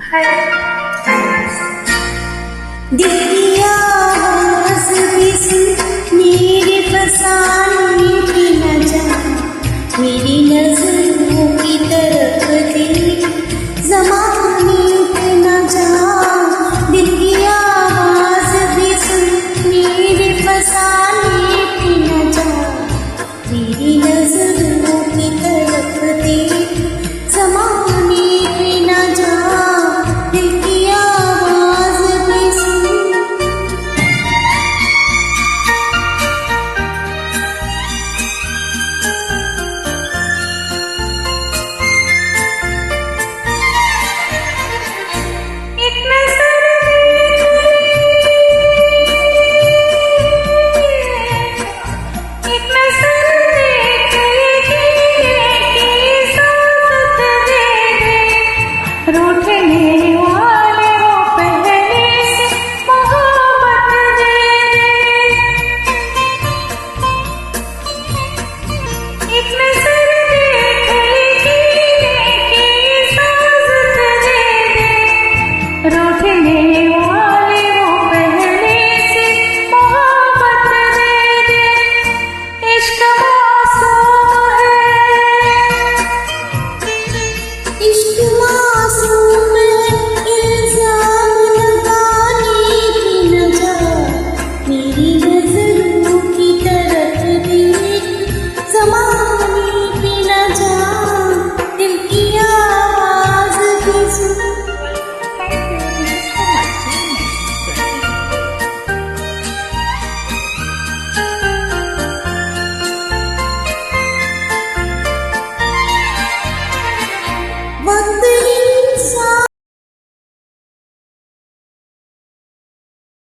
दिल की आवाज़ भी सुन, मेरे फसाने की न जा, मेरी नज़रों की तरफ देख, ज़माने पे न जा। दिल की आवाज़ भी सुन, मेरे फसाने की न जा, मेरी नज़रों की तरफ देख, ज़माने पे न जा। दिल की आवाज़ भी सुन। एक नज़र एक नज़र रूठने